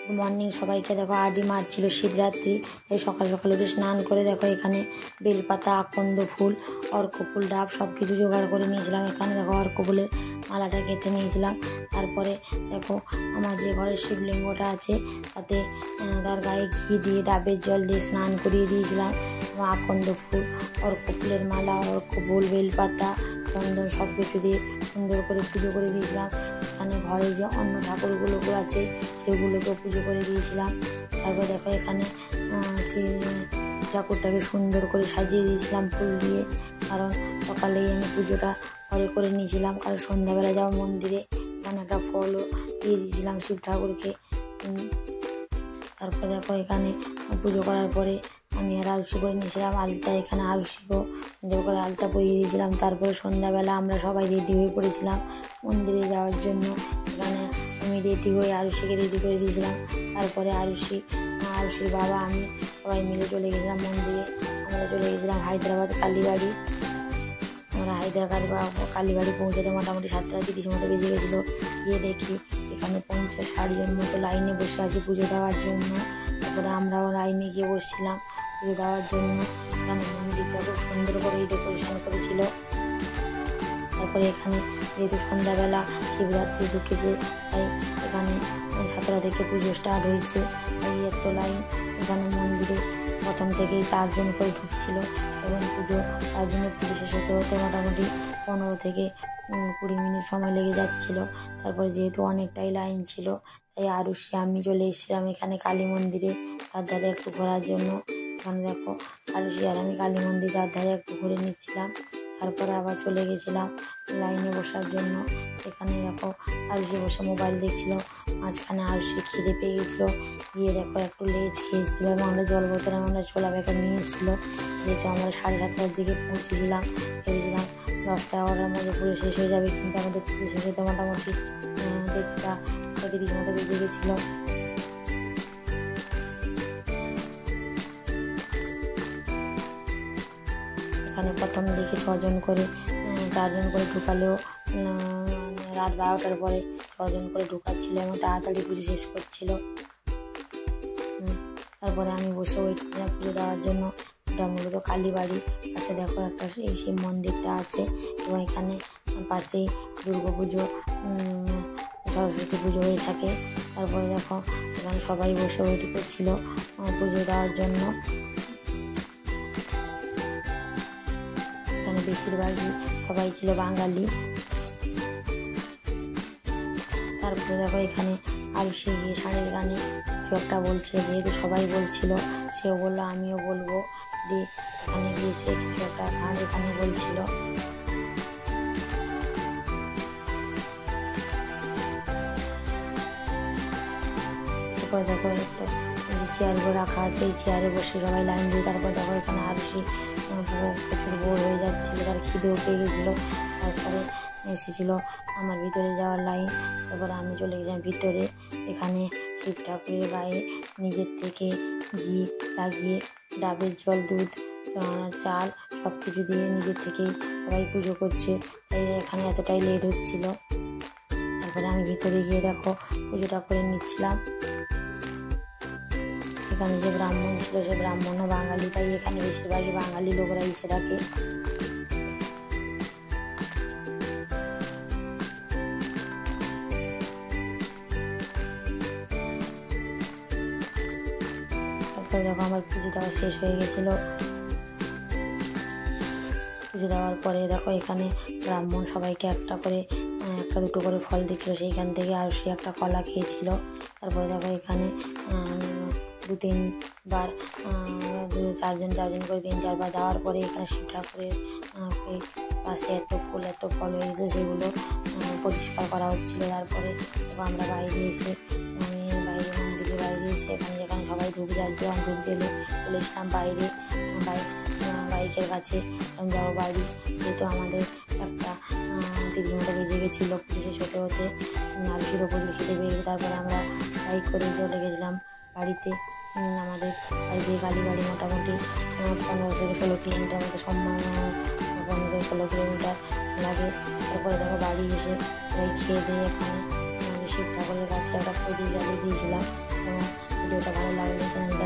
Good morning সবাইকে। দেখো 8ই March ছিল শিবরাত্রি, এই সকাল সকাল উঠে স্নান করে দেখো এখানে বেলপাতা, আকন্দ ফুল, অর্ক ফুল, ডাব সব কিছু জোগাড় করে নিয়েছিলাম। এখানে দেখো অর্ক ফুলের মালাটা গেঁথে নিয়েছিলাম। তারপরে দেখো আমার যে ঘরের শিবলিঙ্গটা আছে তাতে তার গায়ে ঘি দিয়ে ডাবের জল দিয়ে স্নান করিয়ে দিয়েছিলাম। আকন্দ ফুল, অর্ক ফুলের মালা, অর্ক ফুল, বেলপাতা, চন্দন সব কিছু দিয়ে সুন্দর করে পুজো করে দিয়েছিলাম। এখানে ঘরে যে অন্য ঠাকুরগুলো আছে সেগুলোকেও পুজো করে দিয়েছিলাম। তারপর দেখো এখানে সেই ঠাকুরটাকে সুন্দর করে সাজিয়ে দিয়েছিলাম ফুল দিয়ে, কারণ সকালেই আমি পুজোটা ঘরে করে নিয়েছিলাম। কারণ সন্ধ্যাবেলা যাও মন্দিরে, এখানে একটা ফলও দিয়ে দিয়েছিলাম শিব ঠাকুরকে। তারপর দেখো এখানে পুজো করার পরে আমি আর আরতি করে নিয়েছিলাম আলতা, এখানে আরতিও সুন্দর করে আলতা পরিয়ে দিয়েছিলাম। তারপরে সন্ধ্যাবেলা আমরা সবাই রেডি হয়ে পড়েছিলাম মন্দিরে যাওয়ার জন্য। এখানে আমি রেডি হয়ে আরুষিকে রেডি করে দিয়েছিলাম। তারপরে আরুষির বাবা আমি সবাই মিলে চলে গেছিলাম মন্দিরে। আমরা চলে গেছিলাম হায়দ্রাবাদ কালীবাড়ি। আমরা হায়দ্রাবাদ কালীবাড়ি পৌঁছাতে মোটামুটি 7:30 মতো বেজে গেছিলো। গিয়ে দেখি এখানে 50-60 জন মতো লাইনে বসে আছে পুজো দেওয়ার জন্য। তারপরে আমরাও লাইনে গিয়ে বসছিলাম পুজো দেওয়ার জন্য। এখানে মন্দিরটা খুব সুন্দর করে ডেকোরেশন করেছিল। তারপরে এখানে যেহেতু সন্ধ্যাবেলা শিবরাত্রি ঢুকেছে, তাই এখানে 7টা থেকে পুজো স্টার্ট হয়েছে। তাই এত লাইন এখানে মন্দিরে প্রথম থেকেই 4 জন করে ঢুকছিল এবং পুজো তার জন্য পুজো শেষ হতে হতে মোটামুটি 15 থেকে 20 মিনিট সময় লেগে যাচ্ছিল। তারপরে যেহেতু অনেকটাই লাইন ছিল, তাই আরুষি আমি চলে এসেছিলাম এখানে কালী মন্দিরে তার ধারে একটু ঘোরার জন্য। এখানে দেখো আরুষি আর আমি কালী মন্দির তার ধারে একটু ঘুরে নিচ্ছিলাম। তারপরে আবার চলে গেছিলাম লাইনে বসার জন্য। এখানে দেখো আরুষি বসে মোবাইল দেখছিল, মাঝখানে আরুষি খিদে পেয়ে গেছিলো। গিয়ে দেখো একটু লেজ খেয়েছিল এবং আমরা জল বোতল আমরা ছোলা প্যাকেট নিয়ে এসেছিলো। যেহেতু আমরা 7:30টার দিকে পৌঁছেছিলাম, ভেবেছিলাম 10টা-11টার মধ্যে পুরো শেষ হয়ে যাবে, কিন্তু আমাদের পুরো শেষ হতে মোটামুটি 1:30 মতো বেজে গেছিলো। এখানে প্রথম দিকে 6 জন করে 4 জন করে ঢুকালেও রাত 12টার পরে 6 জন করে ঢুকাচ্ছিল এবং তাড়াতাড়ি পুজো শেষ করছিল। তারপরে আমি বসে ওয়েট করলাম পুজো দেওয়ার জন্য। এটা মূলত কালীবাড়ি পাশে দেখো একটা এই শিব মন্দিরটা আছে এবং এখানে পাশেই দুর্গা পুজো, সরস্বতী পুজো হয়ে থাকে। তারপরে দেখো এখানে সবাই বসে ওয়েট করছিল পুজো দেওয়ার জন্য। এখানে বেশিরভাগই সবাই ছিল বাঙালি। তারপরে দেখো এখানে আরুষি গিয়ে শাড়ির গানে কিছু একটা বলছে, যেহেতু সবাই বলছিল সেও বললো আমিও বলবো। দিয়ে এখানে গিয়েছে কিছু একটা গানে বলছিল। তারপর দেখো একটা চেয়ারগুলো রাখা আছে, এই চেয়ারে বসে সবাই লাইন দিয়ে। তারপর দেখো এখানে আরুষি প্রচুর বোর হয়ে যাচ্ছিলো, তার খিদেও পেয়ে গেছিলো। তারপরে এসেছিলো আমার ভিতরে যাওয়ার লাইন। তারপরে আমি চলে গেছিলাম ভিতরে। এখানে শিব ঠাকুরের গায়ে নিজের থেকে ঘি লাগিয়ে ডাবের জল, দুধ, চাল সব কিছু দিয়ে নিজের থেকেই সবাই পুজো করছে, তাই এখানে এতটাই লেট হচ্ছিল। তারপরে আমি ভিতরে গিয়ে দেখো পুজোটা করে নিচ্ছিলাম। এখানে যে ব্রাহ্মণ ছিল সে ব্রাহ্মণও বাঙালি, তাই এখানে বেশিরভাগই বাঙালি লোকরা এসে থাকে। তারপরে দেখো আমার পুজো দেওয়া শেষ হয়ে গেছিলো। পুজো দেওয়ার পরে দেখো এখানে ব্রাহ্মণ সবাইকে একটা দুটো করে ফল দিচ্ছিল, সেইখান থেকে আরুষি একটা কলা খেয়েছিল। তারপরে দেখো এখানে 2-3 বার 4 জন করে 3-4 বার দেওয়ার পরে এখানে শিব ঠাকুরের পাশে এত ফল হয়েছে, সেগুলো পরিষ্কার করা হচ্ছিল। তারপরে আমরা বাইরে এসে মন্দিরের বাইরে এসে যেখানে সবাই ধূপ জ্বালছে, ধূপ জ্বেলে চলে এসলাম বাইকের কাছে যাবো বাড়ি। যেহেতু আমাদের 1:30 মতো বেজে গেছিলো পুজো শেষ হতে হতে। আরুষির ওপর খিদে পেয়ে গেছে। তারপরে আমরা বাইক করে চলে গেছিলাম বাড়িতে। আমাদের বাড়ি থেকে কালীবাড়ি মোটামুটি 15-16 কিলোমিটার মতো, 15-16 কিলোমিটার লাগে। তারপরে দেখো বাড়ি এসে সবাই খেয়ে দিয়ে এখানে শিব ঠাকুরের কাছে একটা প্রদীপ জ্বালিয়ে দিয়েছিলাম এবং ভিডিওটা ভালো লাগলে চ্যানেল